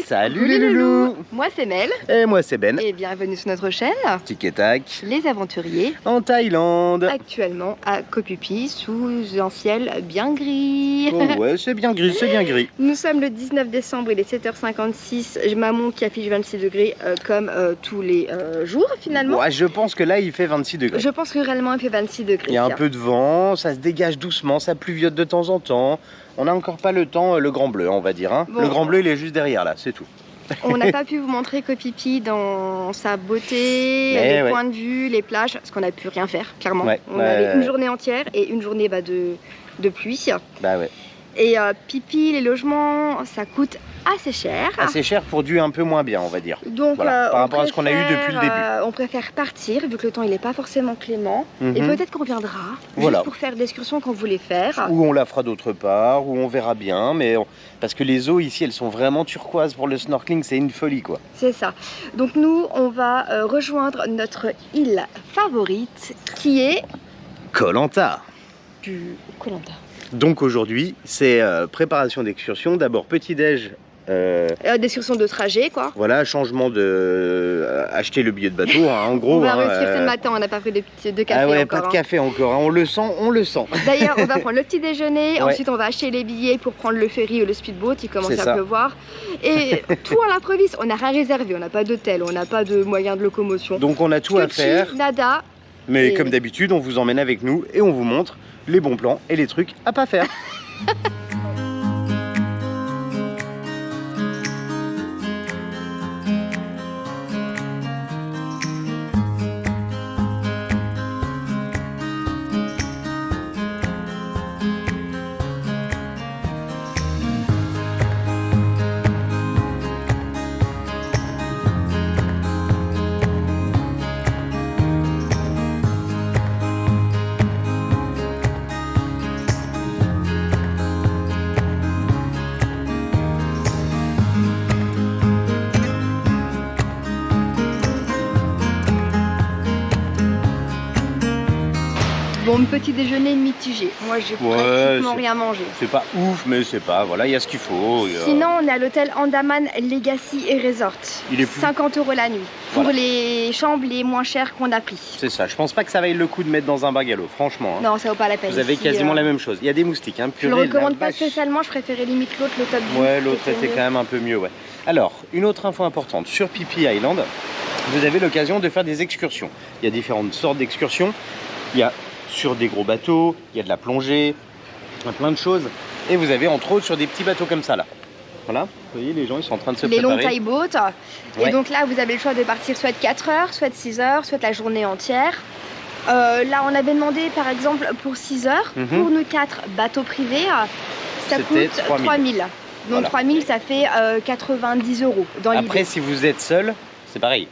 Salut les loulous. Moi c'est Mel. Et moi c'est Ben. Et bienvenue sur notre chaîne Tic et tac. Les aventuriers. En Thaïlande. Actuellement à Koh Phi Phi sous un ciel bien gris. Oh ouais, c'est bien gris, c'est bien gris. Nous sommes le 19 décembre, il est 7h56. Maman qui affiche 26 degrés comme tous les jours finalement. Ouais, je pense que là il fait 26 degrés. Je pense que réellement il fait 26 degrés. Il y a un peu de vent, ça se dégage doucement, ça pluviote de temps en temps. On n'a encore pas le temps, le grand bleu on va dire. Hein. Bon, le grand bleu il est juste derrière là, c'est tout. On n'a pas pu vous montrer Koh Phi Phi dans sa beauté, les points de vue, les plages, parce qu'on n'a pu rien faire, clairement. On avait une journée entière et une journée de pluie. Bah ouais. Et Phi Phi, les logements, ça coûte assez cher. Assez cher pour du un peu moins bien, on va dire. Donc, voilà, par rapport à ce qu'on a eu depuis le début. On préfère partir, vu que le temps il n'est pas forcément clément. Et peut-être qu'on reviendra, juste pour faire l'excursion qu'on voulait faire. Ou on la fera d'autre part, ou on verra bien. Mais parce que les eaux ici, elles sont vraiment turquoises pour le snorkeling, c'est une folie quoi. C'est ça. Donc nous, on va rejoindre notre île favorite, qui est... Koh Lanta. Koh Lanta. Donc aujourd'hui, c'est préparation d'excursion. D'abord petit-déj. D'excursion de trajet quoi. Voilà, changement de... acheter le billet de bateau, hein, en gros. On va réussir ce matin, on n'a pas pris de café ah ouais, encore. Pas de café encore, hein. On le sent, on le sent. D'ailleurs, on va prendre le petit déjeuner, ensuite on va acheter les billets pour prendre le ferry ou le speedboat, il commence à pleuvoir. Et tout à l'improviste, on n'a rien réservé, on n'a pas d'hôtel, on n'a pas de moyens de locomotion. Donc on a tout à faire. Nada. Mais comme d'habitude, on vous emmène avec nous et on vous montre les bons plans et les trucs à pas faire. Bon, petit déjeuner mitigé. Moi, j'ai pratiquement rien mangé. C'est pas ouf, mais c'est pas. Voilà, il y a ce qu'il faut. Sinon, on est à l'hôtel Andaman Legacy et Resort. Il est plus... 50 € la nuit. Pour les chambres les moins chères qu'on a pris. C'est ça. Je pense pas que ça vaille le coup de mettre dans un bungalow, franchement. Hein. Non, ça vaut pas la peine. Vous avez quasiment la même chose. Il y a des moustiques. Hein, je le recommande pas spécialement. Je préférais limite l'autre, le top 10. Ouais, l'autre était quand même un peu mieux. Ouais. Alors, une autre info importante sur Phi Phi Island, vous avez l'occasion de faire des excursions. Il y a différentes sortes d'excursions. Il y a sur des gros bateaux, il y a de la plongée, il y a plein de choses. Et vous avez entre autres sur des petits bateaux comme ça là. Voilà, vous voyez les gens ils sont en train de se préparer. Les longs taille boats. Et donc là vous avez le choix de partir soit de 4 heures, soit de 6 heures, soit la journée entière. Là on avait demandé par exemple pour 6 heures, pour nous 4 bateaux privés, ça coûte 3000. Donc 3000 ça fait 90 € dans l'idée. Après si vous êtes seul, c'est pareil.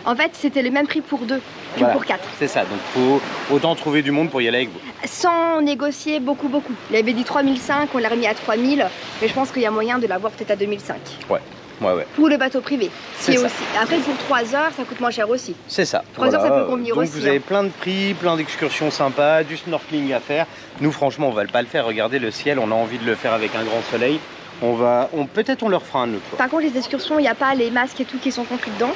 En fait, c'était le même prix pour 2 que pour 4. C'est ça, donc faut autant trouver du monde pour y aller avec vous. Sans négocier beaucoup. Il avait dit 3005, on l'a remis à 3000, mais je pense qu'il y a moyen de l'avoir peut-être à 2005. Ouais. Pour le bateau privé. C'est ça. Aussi. Après, pour 3 heures, ça coûte moins cher aussi. C'est ça. 3 heures, ça peut convenir donc aussi. Donc vous avez plein de prix, plein d'excursions sympas, du snorkeling à faire. Nous, franchement, on va pas le faire. Regardez le ciel, on a envie de le faire avec un grand soleil. Peut-être on le refera un autre fois. Par contre, les excursions, il n'y a pas les masques et tout qui sont compris dedans.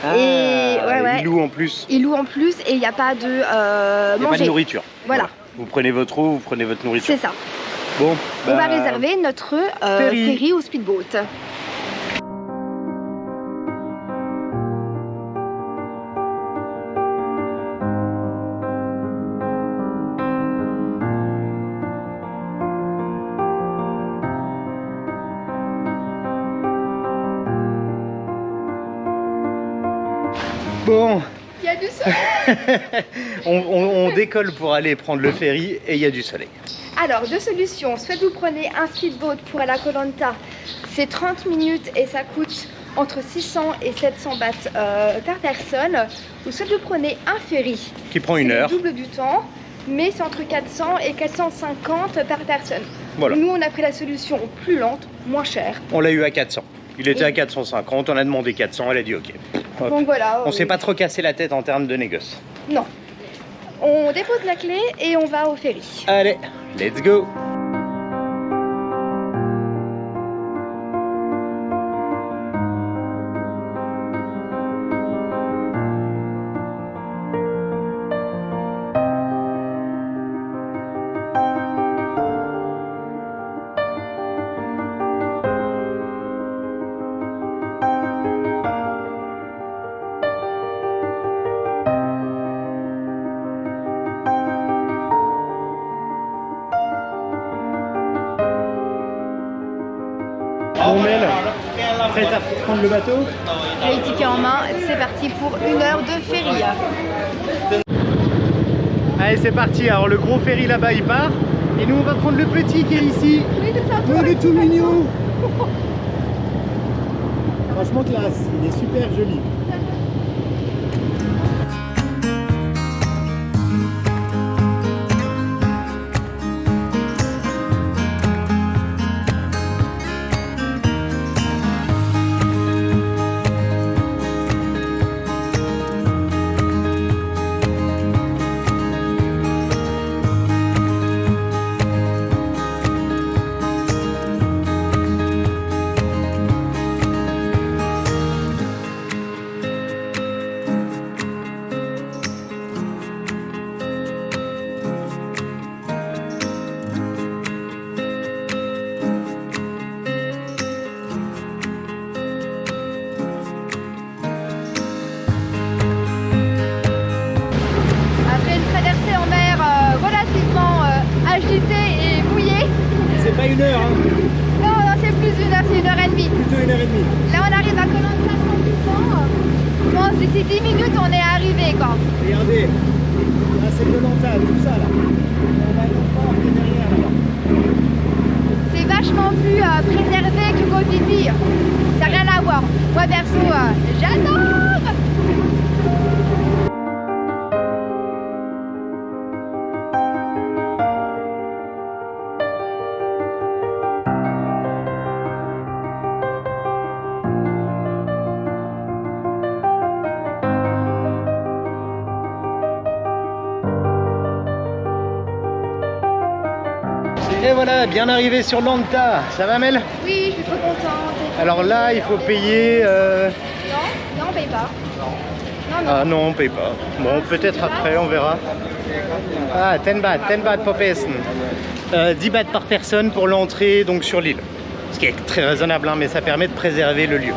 Ah, et il loue en plus. Il loue en plus et il n'y a pas de il n'y a pas de nourriture. Voilà. Vous prenez votre eau, vous prenez votre nourriture. C'est ça. Bon, on va réserver notre ferry ou speedboat. Bon, il y a du soleil. on décolle pour aller prendre le ferry et il y a du soleil. Alors, deux solutions. Soit vous prenez un speedboat pour aller à Koh Lanta, c'est 30 minutes et ça coûte entre 600 et 700 bahts par personne. Ou soit vous prenez un ferry qui prend une heure. Le double du temps, mais c'est entre 400 et 450 par personne. Voilà. Nous, on a pris la solution plus lente, moins chère. On l'a eu à 400. Il était à 450, on a demandé 400, elle a dit ok. Hop. Donc voilà. On s'est pas trop cassé la tête en termes de négoce. Non. On dépose la clé et on va au ferry. Allez, let's go. Bon Mel, prête à prendre le bateau? J'ai les tickets en main, c'est parti pour 1 heure de ferry. Allez c'est parti, alors le gros ferry là-bas il part. Et nous on va prendre le petit qui est ici. Oui, c'est ça. Oh, il est tout mignon. Franchement classe, il est super joli. agité et mouillé. C'est pas 1 heure, hein? Non, non, c'est plus d'1 heure, c'est 1h30. Plutôt 1h30. Là, on arrive à Koh Lanta tranquillement. Je pense d'ici 10 minutes, on est arrivé, quoi. Regardez, là c'est Koh Lanta, tout ça là. On a le port qui est derrière là-bas. C'est vachement plus préservé que Koh Phi Phi. Ça n'a rien à voir. Moi, perso, j'adore. Et voilà, bien arrivé sur Lanta. Ça va Mel? Oui, je suis trop contente. Alors là, il faut payer... Non, on paye pas. Non, non. Ah non, on paye pas. Bon, peut-être après, on verra. Ah, 10 baht per person. 10 bahts par personne pour l'entrée donc sur l'île. Ce qui est très raisonnable, hein, mais ça permet de préserver le lieu.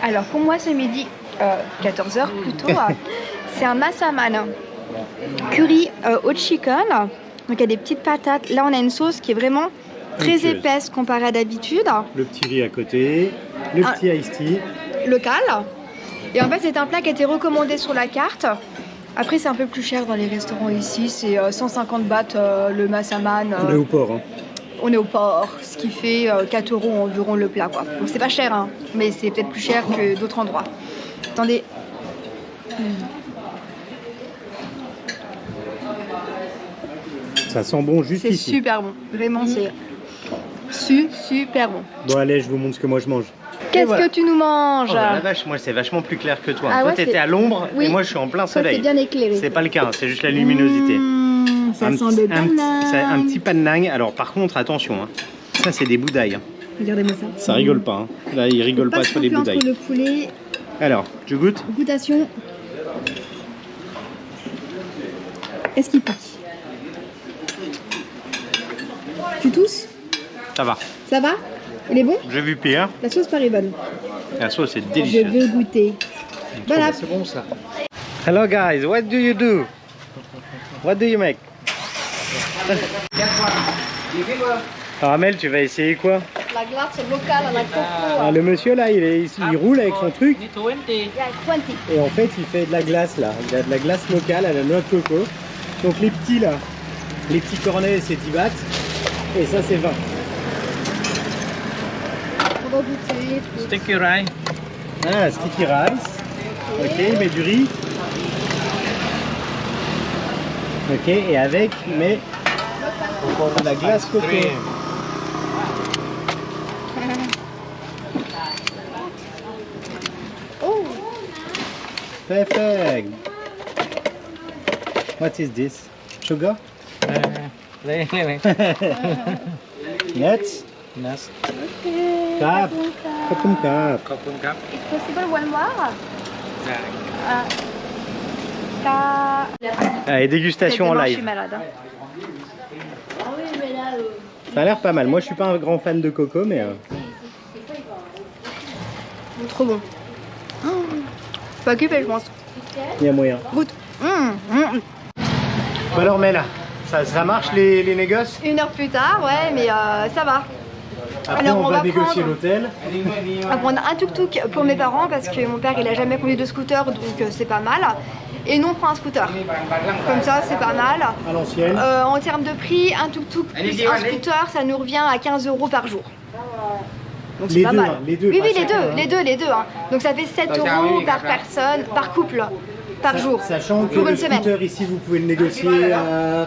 Alors pour moi ce midi, 14h plutôt, c'est un massaman curry au chicken. Donc il y a des petites patates. Là on a une sauce qui est vraiment très épaisse comparée à d'habitude. Le petit riz à côté, le petit iced tea. Local. Et en fait c'est un plat qui a été recommandé sur la carte. Après c'est un peu plus cher dans les restaurants ici, c'est 150 bahts le massaman. On est au port. Hein. On est au port, ce qui fait 4 € environ le plat, quoi. Donc c'est pas cher, hein, mais c'est peut-être plus cher que d'autres endroits. Attendez. Ça sent bon juste ici. C'est super bon, vraiment c'est super bon. Bon allez, je vous montre ce que moi je mange. Qu'est-ce que tu nous manges? Oh la vache, moi c'est vachement plus clair que toi. Ah toi ouais, t'étais à l'ombre et moi je suis en plein soleil. C'est bien éclairé. C'est pas le cas, c'est juste la luminosité. Ça sent le un petit panang. Alors par contre attention, hein. Ça c'est des boudailles. Hein. Regardez-moi ça. Ça rigole pas. Hein. Là il rigole pas sur les boudailles. Le poulet. Alors, tu goûtes? Goûtation. Est-ce qu'il pique? Tu tousses? Ça va. Ça va? Il est bon? J'ai vu pire. La sauce paraît bonne. La sauce est délicieuse. Je veux goûter. Voilà. C'est bon ça. Hello guys, what do you do? What do you make? Alors Amel, tu vas essayer quoi? La glace locale à la coco. Ah, le monsieur là, il est ici, il roule avec son truc. Yeah, 20. Et en fait, il fait de la glace là. Il a de la glace locale à la noix de coco. Donc les petits là, les petits cornets, c'est 10 bahts. Et ça, c'est 20. On va goûter. Sticky rice. Ah, sticky rice. Ok, il met du riz. Ok, et avec, il met de la glace coco. Perfect. What is this? Sugar? Nuts? Nuts. Cap. Kokum cap. It's possible one more? Allez, dégustation en Je live. suis malade. Hein. Ça a l'air pas mal. Moi, je suis pas un grand fan de coco, mais Trop bon. Pas occupé, je pense. il y a moyen. Goûte. Bon alors, Mel, ça marche les négoces? 1 heure plus tard, ouais, mais ça va. Après, Alors, on va négocier prendre- l'hôtel. On va prendre un tuk-tuk pour mes parents parce que mon père il a jamais conduit de scooter, donc c'est pas mal. Et nous on prend un scooter. Comme ça, c'est pas mal. À l'ancienne. En termes de prix, un tuk-tuk plus un scooter, ça nous revient à 15 € par jour. Donc c'est Les pas deux, mal. hein, les deux, Oui, pas oui, chacun, hein. les deux. Hein. Donc ça fait 7 € par personne, par couple, par jour. Sachant que Pour le une semaine. scooter ici, vous pouvez le négocier à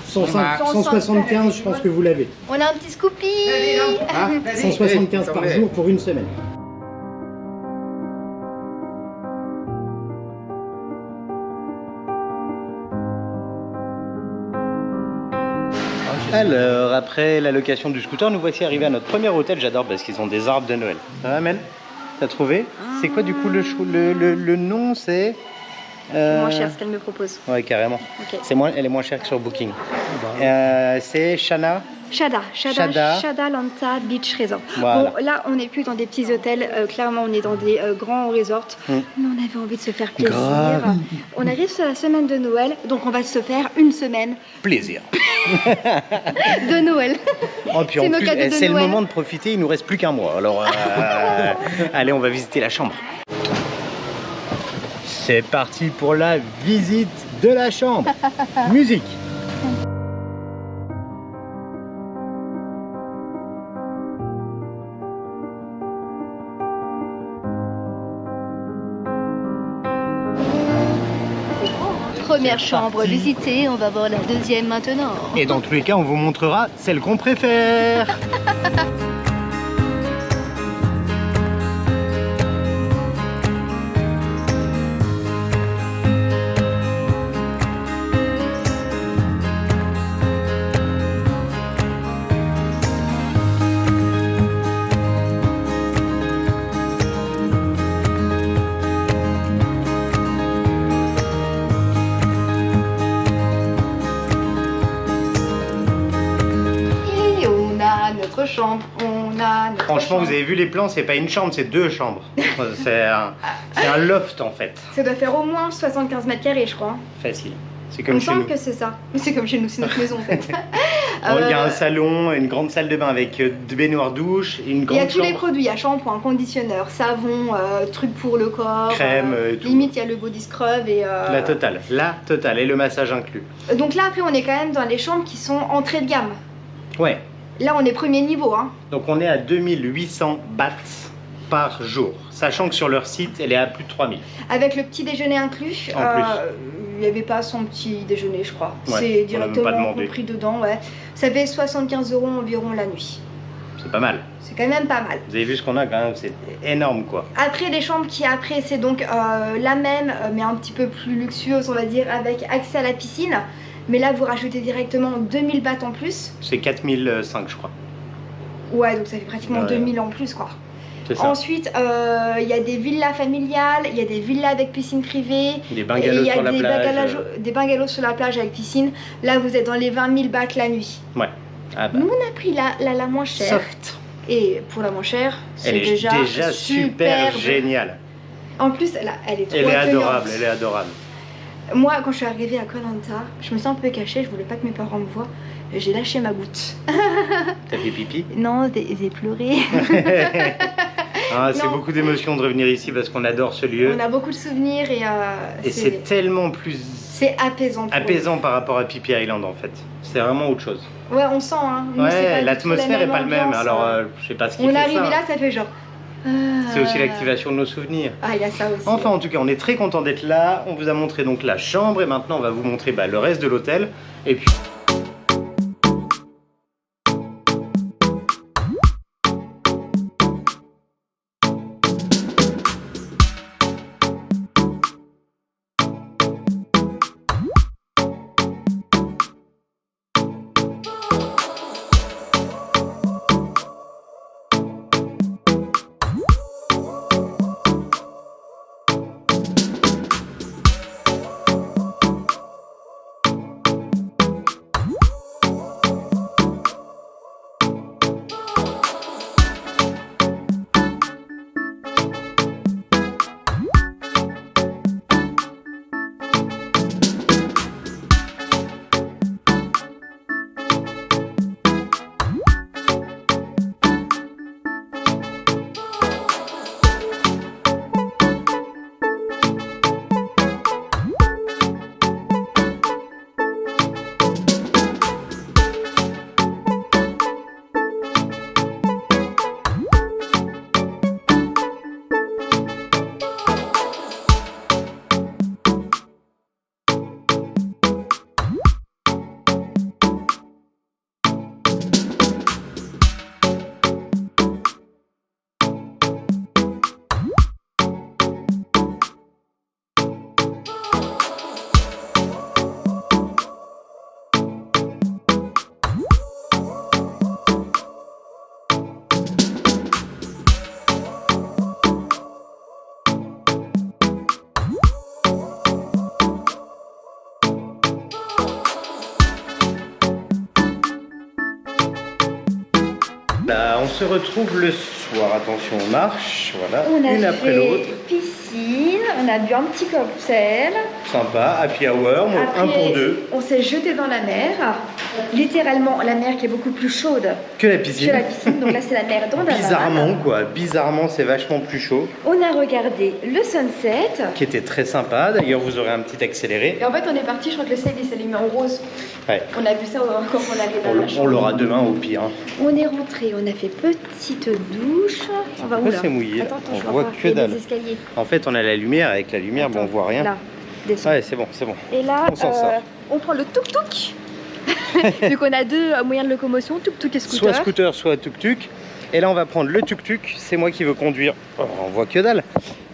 175, je pense que vous l'avez. On a un petit Scoopy. 175 par jour pour une semaine. Alors, après la location du scooter, nous voici arrivés à notre premier hôtel. J'adore parce qu'ils ont des arbres de Noël. Ça va, Mel? T'as trouvé? C'est quoi du coup le nom? C'est Moins cher ce qu'elle me propose. Ouais, carrément. Ok. Elle est moins chère que sur Booking. C'est Shana. Shada Lanta Beach Resort. Voilà. Bon, là, on n'est plus dans des petits hôtels. Clairement, on est dans des grands resorts. Mm. Mais on avait envie de se faire plaisir. Grave. On arrive sur la semaine de Noël, donc on va se faire une semaine Plaisir. de Noël. Oh, puis en C'est nos plus, cadeaux de c'est le Noël. moment de profiter. Il nous reste plus qu'un mois. Alors, allez, on va visiter la chambre. C'est parti pour la visite de la chambre. Musique. Première C'est chambre parti. visitée, on va voir la deuxième maintenant. Et dans tous les cas, on vous montrera celle qu'on préfère. Et on a notre chambre, on a notre Franchement, chambre. vous avez vu les plans, c'est pas une chambre, c'est deux chambres. C'est un loft en fait. Ça doit faire au moins 75 mètres carrés, je crois. Facile. C'est Il comme me chez semble nous. que c'est ça. Mais c'est comme chez nous, c'est notre maison en fait. Bon, il y a Euh, un salon, une grande salle de bain avec de baignoire douche, et une Il y a grande tous les chambre. produits, il y a shampoing, conditionneur, savon, trucs pour le corps, Crème, tout. limite il y a le body scrub et La totale, et le massage inclus. donc là après on est quand même dans les chambres qui sont entrée de gamme. Ouais, Là on est premier niveau hein. donc on est à 2800 bahts par jour, sachant que sur leur site, elle est à plus de 3000. Avec le petit déjeuner inclus. En plus. Il n'y avait pas son petit déjeuner je crois. Ouais, C'est on l'a même directement pas demandé. compris dedans ouais. Ça fait 75 € environ la nuit. C'est pas mal. C'est quand même pas mal. Vous avez vu ce qu'on a quand même, c'est énorme quoi. Après les chambres qui après c'est donc la même mais un petit peu plus luxueuse on va dire avec accès à la piscine. Mais là vous rajoutez directement 2000 bahts en plus. C'est 4005 je crois. Ouais donc ça fait pratiquement Ouais. 2000 en plus quoi. C'est ça. Ensuite il y a des villas familiales, il y a des villas avec piscine privée. Des Et bungalows il y a sur la des plage. des bungalows sur la plage avec piscine. Là vous êtes dans les 20 000 bahts la nuit. Ouais. Ah bah. Nous on a pris la moins chère. Soft. Et pour la moins chère c'est Elle est déjà super superbe. géniale. En plus elle est trop Elle est accueillante. adorable, elle est adorable. Moi, quand je suis arrivée à Koh Lanta, je me suis un peu cachée, je voulais pas que mes parents me voient. J'ai lâché ma goutte. T'as fait pipi? Non, j'ai pleuré. Ah, c'est Non. beaucoup d'émotions de revenir ici parce qu'on adore ce lieu. On a beaucoup de souvenirs Et c'est tellement plus c'est apaisant. pour apaisant par rapport à Phi Island en fait. C'est vraiment autre chose. nous. Ouais, on sent. Hein. Nous, c'est pas Ouais, du l'atmosphère tout la est pas le même. ambiance, Alors, hein. je sais pas ce qui On fait arrive ça. là, ça fait genre. C'est aussi l'activation de nos souvenirs. Ah, il y a ça aussi. Enfin, en tout cas, on est très content d'être là. On vous a montré donc la chambre et maintenant on va vous montrer le reste de l'hôtel. Et puis. Là, on se retrouve le soir. Attention, on marche. Voilà, On a une après fait l'autre. piscine, on a bu un petit cocktail. Sympa, happy hour, un Après, pour deux. on s'est jeté dans la mer. Littéralement, la mer qui est beaucoup plus chaude Que la piscine. que la piscine. Donc là, c'est la mer d'Andaman. Bizarrement, quoi. Bizarrement, c'est vachement plus chaud. On a regardé le sunset. Qui était très sympa. D'ailleurs, vous aurez un petit accéléré. Et en fait, on est parti, je crois que le ciel il s'allumait en rose. Ouais. On a vu ça quand on arrive à la On chambre. l'aura demain au pire. On est rentré, on a fait petite douche. On va où Pourquoi là? c'est mouillé? Attends, On je voit pas. que Il y a dalle. des escaliers. En fait, on a la lumière. Avec la lumière, bon, on voit rien. Là, descends. Ouais, c'est bon, c'est bon. Et là, On s'en sort. on prend le tuk-tuk. Vu qu'on a deux moyens de locomotion, tuk-tuk et scooter. Soit scooter, soit tuk-tuk. Et là, on va prendre le tuk-tuk. C'est moi qui veux conduire. Oh, on voit que dalle.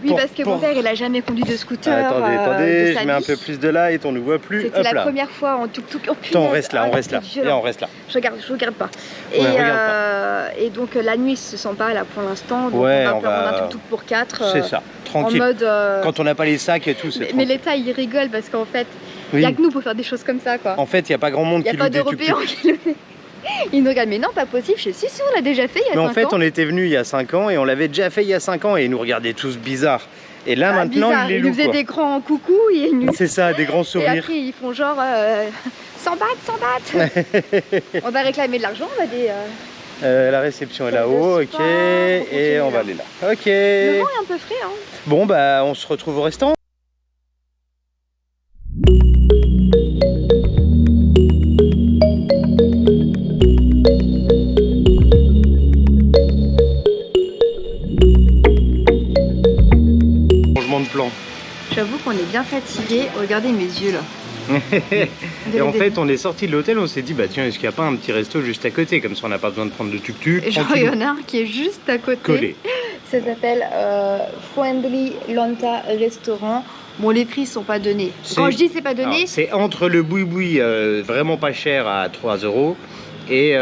Oui, parce que mon père, il a jamais conduit de scooter. Attendez, de sa je mets un vie. peu plus de light, on ne voit plus. C'était Hop la là. première fois en tuk-tuk. Oh, punaise. Attends, on reste là, Ah, on reste là. c'est Et violent. on reste là. Je regarde pas. Ouais, Et, regarde et donc la nuit, se sent pas là pour l'instant. Donc Ouais, on on va prendre va- un tuk-tuk pour 4. C'est ça, En tranquille. mode. Quand on n'a pas les sacs et tout, c'est Mais tranquille. l'État, il rigole parce qu'en fait, il Oui. n'y a que nous pour faire des choses comme ça, quoi. En fait, il n'y a pas grand monde Il n'y a qui pas loue des d'Européens tuk-tuk. qui le Ils nous regardent, mais non, pas possible. Je sais si on l'a déjà fait il y a 5 Mais ans. en fait, on était venu il y a 5 ans et on l'avait déjà fait il y a 5 ans et ils nous regardaient tous bizarres. Et là, Ah, maintenant, bizarre. ils les Ils nous louent, faisaient quoi. des grands coucous et ils nous... C'est ça, des grands Et sourires. après, ils font genre 100 bahts, 100 bahts. On va réclamer de l'argent, on va des... La réception est Salle de là-haut, spa, ok. on continue Et on va là. aller là. Ok. Le vent est un peu frais, hein. Bon, bah, on se retrouve au restaurant. Changement de plan. J'avoue qu'on est bien fatigué. Regardez mes yeux là. Et en fait, on est sorti de l'hôtel, on s'est dit, bah tiens, est-ce qu'il n'y a pas un petit resto juste à côté? Comme ça, on n'a pas besoin de prendre le tuk-tuk. Et genre, il y en a un qui est juste à côté. Collé. Ça s'appelle Friendly Lanta Restaurant. Bon, les prix sont pas donnés. Quand je dis c'est pas donné, Alors, c'est entre le boui-boui vraiment pas cher à 3 € et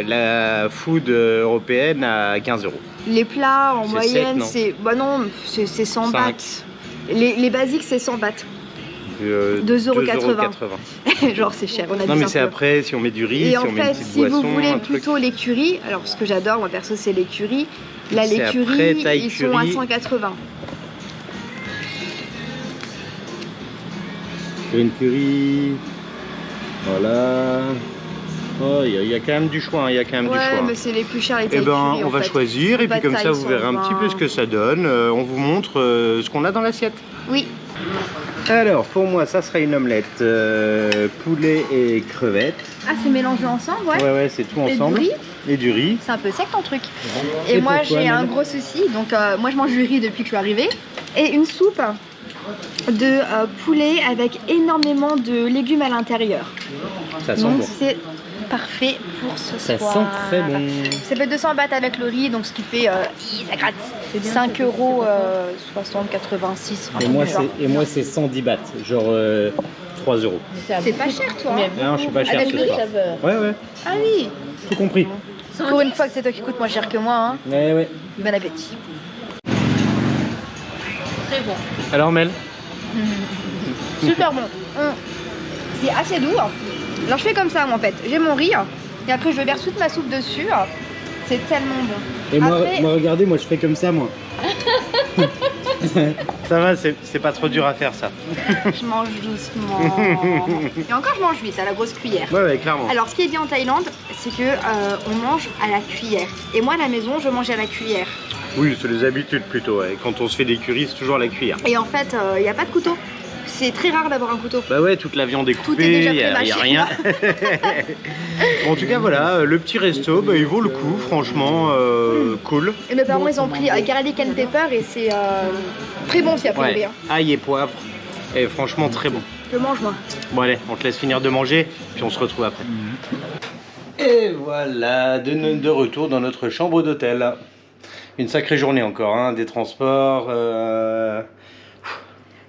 la food européenne à 15 €. les plats en C'est moyenne, 7, non c'est. Bah non, c'est 100 5. bahts. Les basiques, c'est 100 bahts. 2,80 €. Genre, c'est cher. On a Non, dit mais un c'est peu. après, si on met du riz, Et si en on met une fait, petite si boisson, vous voulez un truc. plutôt l'écurie, alors ce que j'adore, moi perso, c'est l'écurie. Là, C'est après, l'écurie, t'as ils sont à écurie. 180. Une curry. Voilà. Oh, il y a quand même du choix, hein, il y a quand même du Ouais, choix. mais c'est les plus chers, les Eh ben, écuries, on en va fait. choisir et puis comme ça, Bataille vous verrez un 120. petit peu ce que ça donne. On vous montre ce qu'on a dans l'assiette. Oui. Alors, pour moi, ça sera une omelette poulet et crevettes. Ah, c'est mélangé ensemble, ouais. Ouais, c'est tout Et du ensemble. riz. Et du riz. C'est un peu sec ton truc. Et Et moi, pour toi, j'ai un Mel? gros souci. Donc, moi, je mange du riz depuis que je suis arrivée. Et une soupe de poulet avec énormément de légumes à l'intérieur. Ça sent Donc, bon. c'est parfait pour ce Ça soir. sent très bon. Ça fait 200 bahts avec le riz, donc ce qui fait ça gratte. 5 euros 60, 86. Et moi, c'est 110 bahts, genre 3 €. C'est pas cher, toi. hein. Non, je suis pas cher Avec ce le riz, soir. Ouais, Ah oui. tout compris. Pour une fois que c'est toi qui coûte moins cher que moi, hein. Ouais. Bon appétit. Très bon. Alors, Mel? Super bon. C'est assez doux. Alors je fais comme ça moi en fait. J'ai mon riz et après je verse toute ma soupe dessus. C'est tellement bon. Et Après- moi, regardez, moi, je fais comme ça, moi. Ça va, c'est pas trop dur à faire, ça. Je mange doucement. Et encore je mange vite à la grosse cuillère. Ouais, clairement. Alors ce qui est bien en Thaïlande, c'est que on mange à la cuillère. Et moi à la maison je mange à la cuillère. Oui, c'est les habitudes plutôt. Ouais. Quand on se fait des currys, c'est toujours à la cuillère. Et en fait il n'y a pas de couteau. C'est très rare d'avoir un couteau. Bah ouais, toute la viande est Tout est coupée, déjà y a prémâché. rien. Bon, en tout cas, voilà, le petit resto, bah, il vaut le coup, franchement, cool. Et mes parents ils ont pris garlic and pepper et c'est très bon s'il y a pas de Ouais, hein. ail et poivre, et franchement très bon. Je mange moi. Bon allez, on te laisse finir de manger, puis on se retrouve après. Et voilà, de retour dans notre chambre d'hôtel. Une sacrée journée encore, hein, des transports.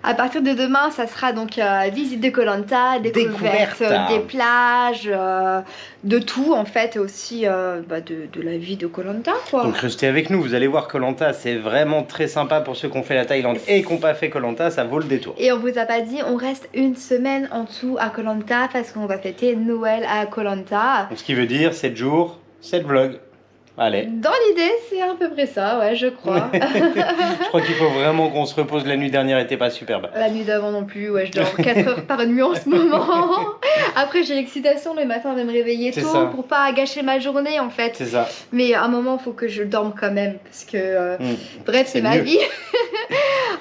À partir de demain, ça sera donc visite de Koh Lanta, découverte Découverte. des plages, de tout en fait, et aussi de la vie de Koh Lanta quoi. Donc restez avec nous, vous allez voir Koh Lanta, c'est vraiment très sympa pour ceux qui ont fait la Thaïlande et qui n'ont pas fait Koh Lanta, ça vaut le détour. Et on vous a pas dit, on reste une semaine en dessous à Koh Lanta parce qu'on va fêter Noël à Koh Lanta. Donc, ce qui veut dire 7 jours, 7 vlogs. Allez. Dans l'idée, c'est à peu près ça, ouais, je crois. Je crois qu'il faut vraiment qu'on se repose. La nuit dernière était pas superbe. La nuit d'avant non plus, ouais, je dors 4 heures par nuit en ce moment. Après, j'ai l'excitation le matin de me réveiller tôt pour pas gâcher ma journée en fait. C'est ça. Mais à un moment, il faut que je dorme quand même parce que, bref, c'est ma vie.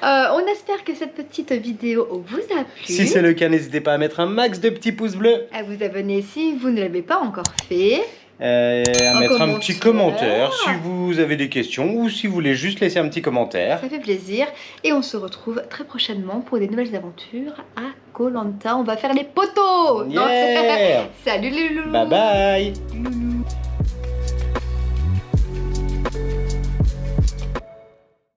On espère que cette petite vidéo vous a plu. Si c'est le cas, n'hésitez pas à mettre un max de petits pouces bleus. À vous abonner si vous ne l'avez pas encore fait. À mettre un petit commentaire si vous avez des questions ou si vous voulez juste laisser un petit commentaire. Ça fait plaisir. Et on se retrouve très prochainement pour des nouvelles aventures à Koh Lanta. On va faire les poteaux. Yeah. Salut les loulous. Bye bye. Loulou.